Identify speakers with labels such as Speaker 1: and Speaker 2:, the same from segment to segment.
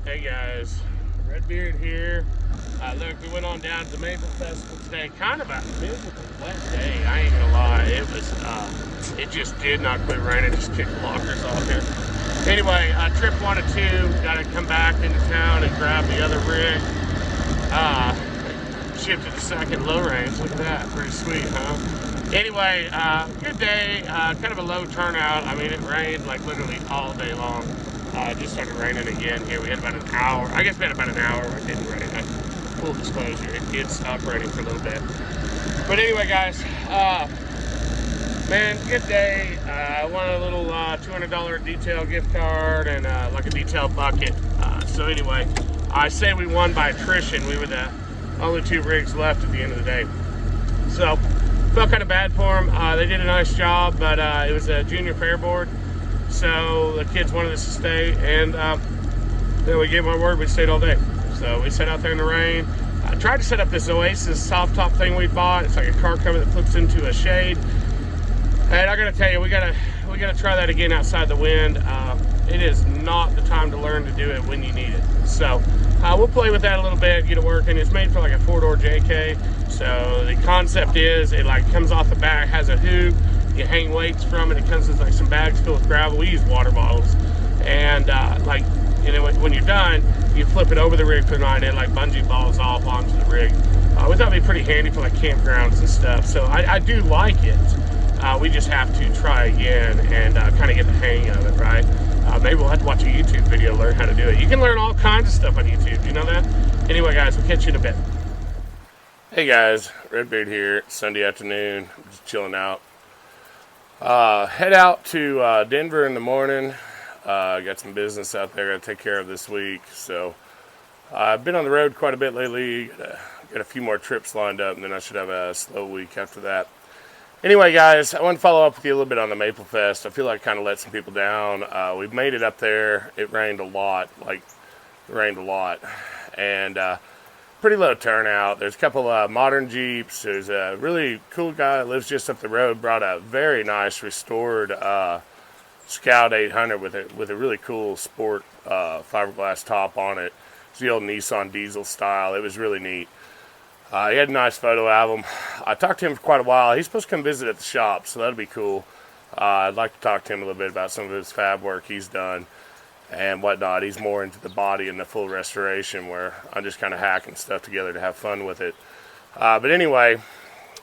Speaker 1: Hey guys, Redbeard here. Look, we went on down to the Maple Festival today. Kind of a miserable wet day, I ain't gonna lie. It just did not quit raining, just kicked blockers off here. Anyway, trip 1 of 2, gotta come back into town and grab the other rig. Uh, Shifted to second low range, look at that, pretty sweet, huh? Anyway, good day, kind of a low turnout. I mean, it rained like literally all day long. It just started raining again here. We had about an hour. I guess we had about an hour where it didn't rain. Full disclosure, it did stop raining for a little bit. But anyway, guys, man, good day. I won a little $200 detail gift card and like a detail bucket. So anyway, I say we won by attrition. We were the only 2 rigs left at the end of the day. So felt kind of bad for them. They did a nice job, but it was a junior fair board. So the kids wanted us to stay, and then we gave them our word, we stayed all day. So we sat out there in the rain. I tried to set up this Oasis soft top thing we bought. It's like a car cover that flips into a shade. And I gotta tell you, we gotta try that again outside the wind. It is not the time to learn to do it when you need it. So we'll play with that a little bit, get it working. It's made for like a 4-door JK. So the concept is it like comes off the back, has a hoop. You hang weights from it. It comes with like some bags filled with gravel. We use water bottles, and like when you're done, you flip it over the rig for the night. It like bungee balls off onto the rig. We thought it'd be pretty handy for like campgrounds and stuff. So I do like it. We just have to try again and kind of get the hang of it, right? Maybe we'll have to watch a YouTube video to learn how to do it. You can learn all kinds of stuff on YouTube. You know that? Anyway, guys, we'll catch you in a bit. Hey guys, Redbeard here. Sunday afternoon, just chilling out. Head out to Denver in the morning. Got some business out there got to take care of this week. So I've been on the road quite a bit lately. Got a few more trips lined up, and then I should have a slow week after that. Anyway, guys, I want to follow up with you a little bit on the Maple Fest. I feel like I kind of let some people down. We've made it up there. It rained a lot, and pretty low turnout. There's a couple modern Jeeps. There's a really cool guy that lives just up the road, brought a very nice restored Scout 800 with a really cool sport fiberglass top on it. It's the old Nissan diesel style. It was really neat. He had a nice photo album. I talked to him for quite a while. He's supposed to come visit at the shop, so that'll be cool. I'd like to talk to him a little bit about some of his fab work he's done and whatnot. He's more into the body and the full restoration, where I'm just kind of hacking stuff together to have fun with it. But anyway,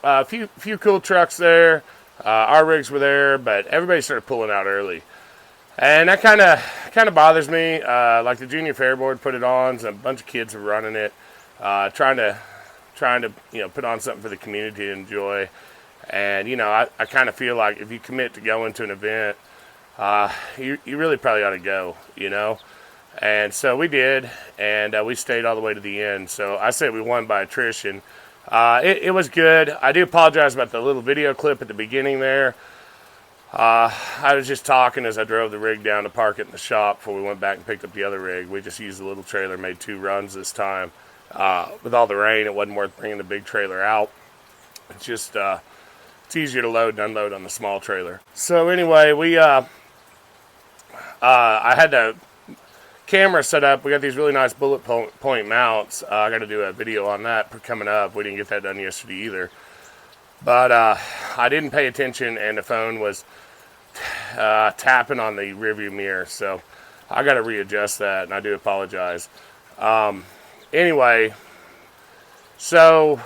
Speaker 1: a few cool trucks there. Our rigs were there, but everybody started pulling out early, and that kind of bothers me. Like the junior fair board put it on, so a bunch of kids were running it, trying to put on something for the community to enjoy. And I kind of feel like if you commit to going to an event, you really probably ought to go, And so we did, and we stayed all the way to the end. So I say we won by attrition. It was good. I do apologize about the little video clip at the beginning there. I was just talking as I drove the rig down to park it in the shop before we went back and picked up the other rig. We just used the little trailer, made 2 runs this time. With all the rain, it wasn't worth bringing the big trailer out. It's just it's easier to load and unload on the small trailer. So anyway, I had the camera set up. We got these really nice bullet point mounts. I got to do a video on that coming up. We didn't get that done yesterday either. But I didn't pay attention, and the phone was tapping on the rearview mirror. So I got to readjust that, and I do apologize. Anyway, so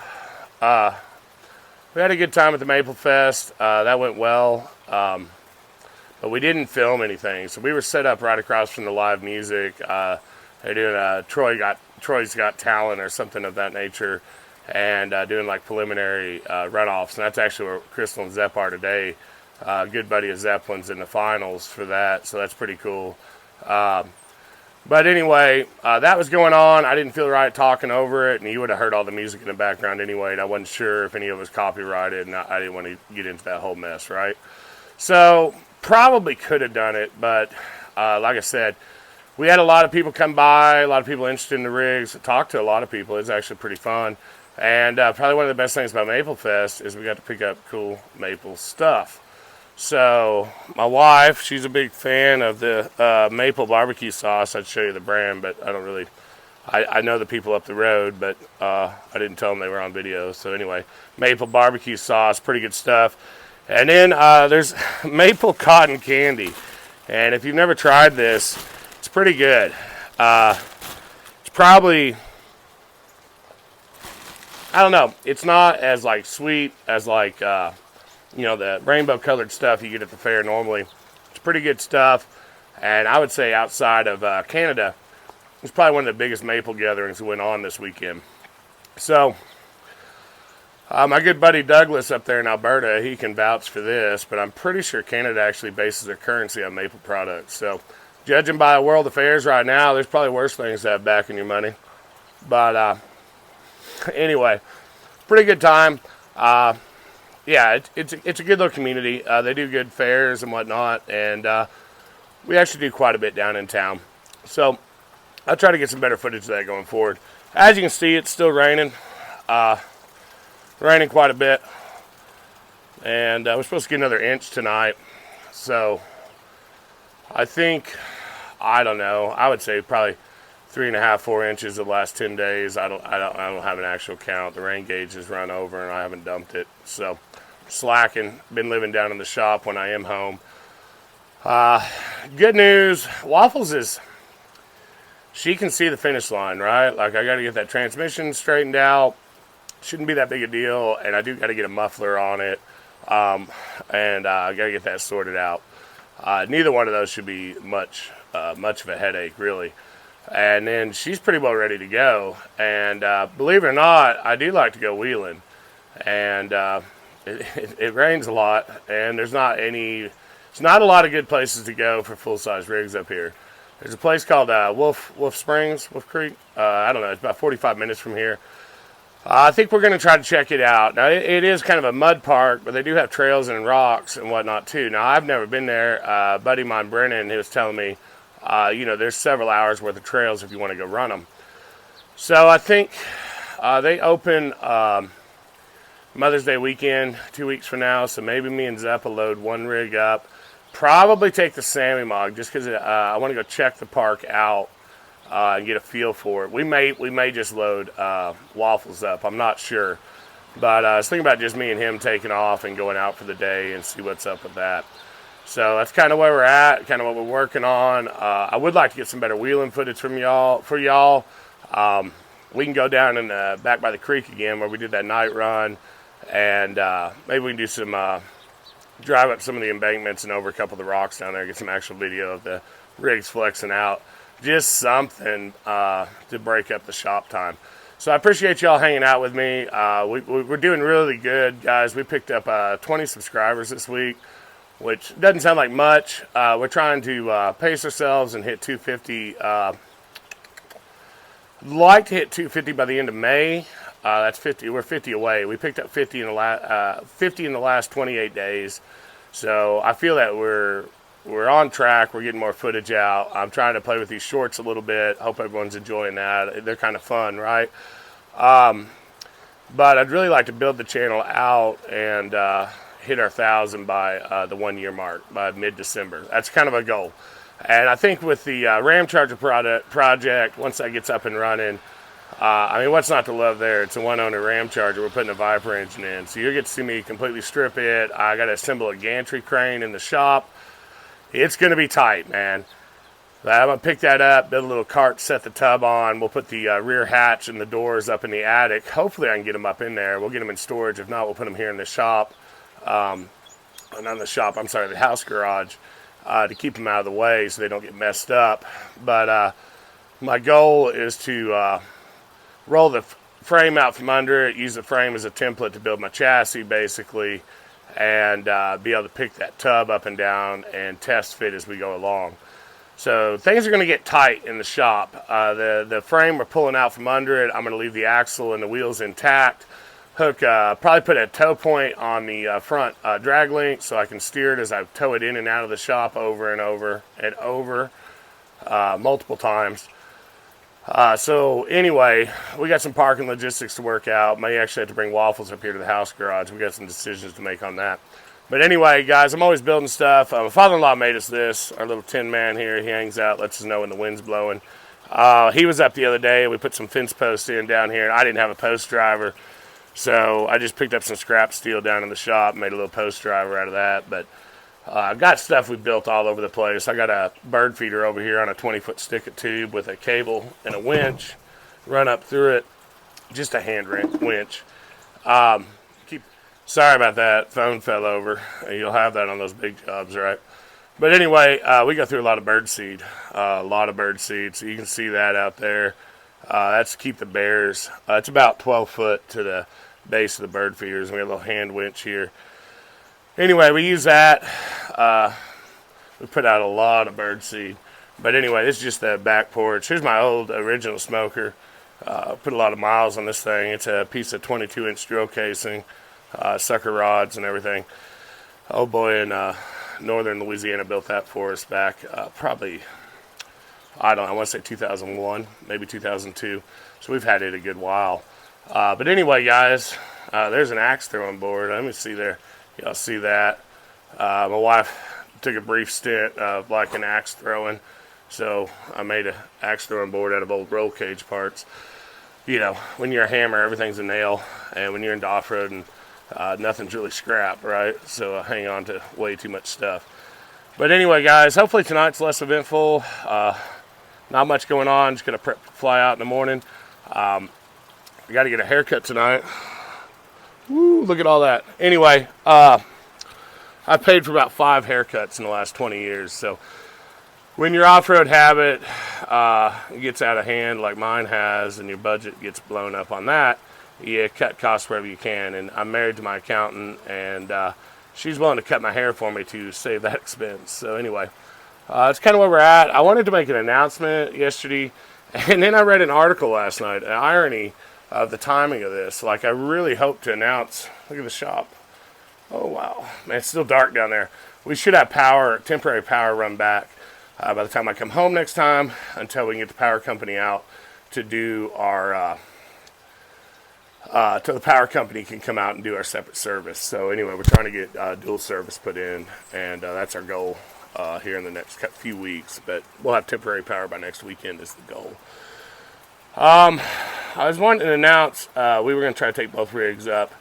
Speaker 1: we had a good time at the Maple Fest. That went well. But we didn't film anything, so we were set up right across from the live music. They're doing Troy's Got Talent or something of that nature, and doing like preliminary runoffs. And that's actually where Crystal and Zepp are today. A good buddy of Zeppelin's in the finals for that, so that's pretty cool. But anyway, that was going on. I didn't feel right talking over it, and you would have heard all the music in the background anyway, and I wasn't sure if any of it was copyrighted, and I didn't want to get into that whole mess, right? So probably could have done it, but like I said, we had a lot of people come by, a lot of people interested in the rigs. I talked to a lot of people. It's actually pretty fun. And probably one of the best things about Maple Fest is we got to pick up cool maple stuff. So my wife, she's a big fan of the maple barbecue sauce. I'd show you the brand, but I don't really. I know the people up the road, but I didn't tell them they were on video. So anyway, maple barbecue sauce, pretty good stuff. And then there's maple cotton candy. And if you've never tried this, it's pretty good. It's probably, I don't know, it's not as like sweet as like, the rainbow colored stuff you get at the fair normally. It's pretty good stuff. And I would say outside of Canada, it's probably one of the biggest maple gatherings that went on this weekend. So, my good buddy Douglas up there in Alberta, he can vouch for this, but I'm pretty sure Canada actually bases their currency on maple products. So, judging by world affairs right now, there's probably worse things to have back in your money. But anyway, pretty good time. Yeah, it's a good little community. They do good fairs and whatnot, and we actually do quite a bit down in town. So, I'll try to get some better footage of that going forward. As you can see, it's still raining. Raining quite a bit. And we're supposed to get another inch tonight. So, I think, I don't know, I would say probably 3.5, 4 inches the last 10 days. I don't have an actual count. The rain gauge has run over and I haven't dumped it. So, slacking. Been living down in the shop when I am home. Good news, Waffles is... She can see the finish line, right? Like, I got to get that transmission straightened out. Shouldn't be that big a deal. And I do got to get a muffler on it. And I got to get that sorted out. Neither one of those should be much of a headache, really. And then she's pretty well ready to go. And believe it or not, I do like to go wheeling. And it rains a lot. And there's not a lot of good places to go for full-size rigs up here. There's a place called Wolf Creek. I don't know. It's about 45 minutes from here. I think we're going to try to check it out. Now, it is kind of a mud park, but they do have trails and rocks and whatnot, too. Now, I've never been there. A buddy of mine, Brennan, he was telling me, there's several hours worth of trails if you want to go run them. So, I think they open Mother's Day weekend 2 weeks from now, so maybe me and Zepp will load one rig up. Probably take the Sammy Mog just because I want to go check the park out and get a feel for it. We may just load Waffles up. I'm not sure. But I was thinking about just me and him taking off and going out for the day and see what's up with that. So that's kind of where we're at, kind of what we're working on. I would like to get some better wheeling footage for y'all. We can go down and back by the creek again where we did that night run. And maybe we can do some... drive up some of the embankments and over a couple of the rocks down there, get some actual video of the rigs flexing out. Just something to break up the shop time. So I appreciate y'all hanging out with me. We're doing really good, guys. We picked up 20 subscribers this week, which doesn't sound like much. We're trying to pace ourselves and hit 250. Like to hit 250 by the end of May. That's 50. We're 50 away. We picked up 50 in the last 28 days. So I feel that we're on track. We're getting more footage out. I'm trying to play with these shorts a little bit. Hope everyone's enjoying that. They're kind of fun, right? But I'd really like to build the channel out and hit our 1,000 by the 1 year mark by mid-December. That's kind of a goal. And I think with the Ram Charger project, once that gets up and running, what's not to love there? It's a one-owner Ram Charger. We're putting a Viper engine in. So you'll get to see me completely strip it. I got to assemble a gantry crane in the shop. It's going to be tight, man. But I'm going to pick that up, build a little cart, set the tub on. We'll put the rear hatch and the doors up in the attic. Hopefully I can get them up in there. We'll get them in storage. If not, we'll put them here in the shop. The house garage. To keep them out of the way so they don't get messed up. But my goal is to roll the frame out from under it, use the frame as a template to build my chassis basically, and be able to pick that tub up and down and test fit as we go along. So things are going to get tight in the shop. The frame we're pulling out from under it. I'm going to leave the axle and the wheels intact. Probably put a tow point on the front drag link so I can steer it as I tow it in and out of the shop over and over and over multiple times. So anyway, we got some parking logistics to work out. May actually have to bring Waffles up here to the house garage. We got some decisions to make on that. But anyway, guys, I'm always building stuff. My father-in-law made us this, our little tin man here. He hangs out, lets us know when the wind's blowing. He was up the other day. We put some fence posts in down here, and I didn't have a post driver. So I just picked up some scrap steel down in the shop, made a little post driver out of that. But I've got stuff we built all over the place. I got a bird feeder over here on a 20-foot stick of tube with a cable and a winch run up through it. Just a hand winch. Sorry about that. Phone fell over. You'll have that on those big jobs, right? But anyway, we go through a lot of bird seed. So you can see that out there. That's to keep the bears. It's about 12 foot to the base of the bird feeders. We got a little hand winch here. Anyway, we use that. We put out a lot of bird seed. But anyway, this is just the back porch. Here's my old original smoker. Put a lot of miles on this thing. It's a piece of 22-inch drill casing. Sucker rods and everything. Oh boy, in northern Louisiana built that for us back probably, I want to say 2001, maybe 2002. So we've had it a good while. But anyway, guys, there's an axe throwing board. Let me see there. Y'all see that? My wife took a brief stint of like an axe throwing. So I made an axe throwing board out of old roll cage parts. You know, when you're a hammer, everything's a nail. And when you're into off-road and nothing's really scrap, right? So I hang on to way too much stuff. But anyway, guys, hopefully tonight's less eventful. Not much going on. Just going to prep to fly out in the morning. I got to get a haircut tonight. Woo, look at all that. Anyway, I paid for about 5 haircuts in the last 20 years. So when your off-road habit gets out of hand like mine has and your budget gets blown up on that, you cut costs wherever you can. And I'm married to my accountant, and she's willing to cut my hair for me to save that expense. So anyway, it's kind of where we're at. I wanted to make an announcement yesterday, and then I read an article last night, an irony of the timing of this. Like, I really hope to announce, look at the shop. Oh, wow. Man, it's still dark down there. We should have power, temporary power run back by the time I come home next time until we can get the power company out to do our... till the power company can come out and do our separate service. So anyway, we're trying to get dual service put in, and that's our goal here in the next few weeks. But we'll have temporary power by next weekend is the goal. I was wanting to announce we were going to try to take both rigs up,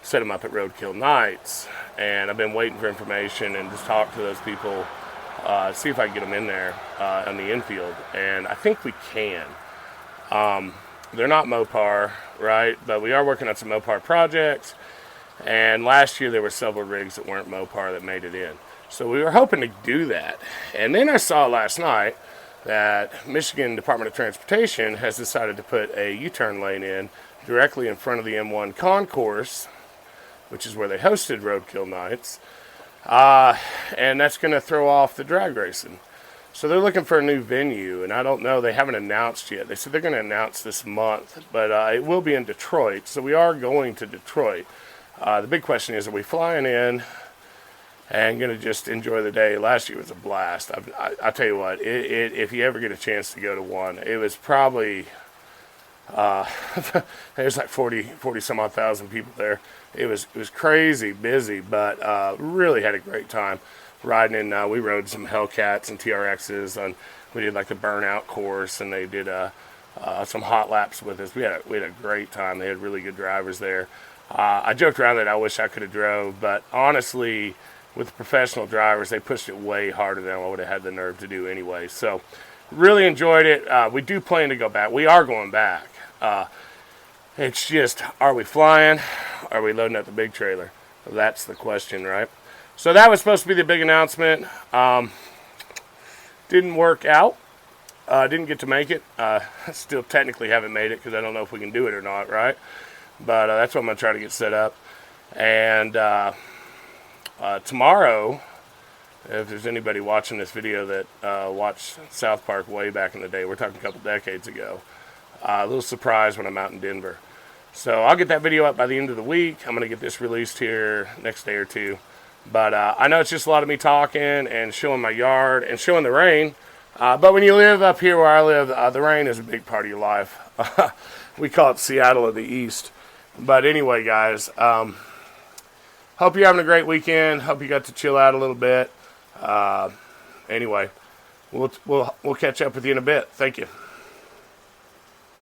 Speaker 1: set them up at Roadkill Nights, and I've been waiting for information and just talk to those people, see if I can get them in there on the infield, and I think we can. They're not Mopar, right? But we are working on some Mopar projects. And last year there were several rigs that weren't Mopar that made it in. So we were hoping to do that. And then I saw last night that Michigan Department of Transportation has decided to put a U-turn lane in directly in front of the M1 concourse, which is where they hosted Roadkill Nights. And that's going to throw off the drag racing. So they're looking for a new venue, and I don't know, they haven't announced yet. They said they're going to announce this month, but it will be in Detroit, so we are going to Detroit. The big question is, are we flying in and going to just enjoy the day? Last year was a blast. I tell you what, if you ever get a chance to go to one, it was probably, there's like 40 some odd thousand people there. It was crazy busy, but really had a great time. Riding in, we rode some Hellcats and TRXs, and we did like the burnout course, and they did some hot laps with us. We had a great time. They had really good drivers there. I joked around that I wish I could have drove, but honestly, with the professional drivers, they pushed it way harder than I would have had the nerve to do anyway. So really enjoyed it. We do plan to go back. We are going back. It's just, are we flying? Are we loading up the big trailer? That's the question, right? So that was supposed to be the big announcement. Didn't work out. Didn't get to make it. Still technically haven't made it because I don't know if we can do it or not, right? But that's what I'm going to try to get set up. And tomorrow, if there's anybody watching this video that watched South Park way back in the day, we're talking a couple decades ago, a little surprise when I'm out in Denver. So I'll get that video up by the end of the week. I'm going to get this released here next day or two. But I know it's just a lot of me talking and showing my yard and showing the rain. But when you live up here where I live, the rain is a big part of your life. We call it Seattle of the East. But anyway, guys, hope you're having a great weekend. Hope you got to chill out a little bit. Anyway, we'll catch up with you in a bit. Thank you.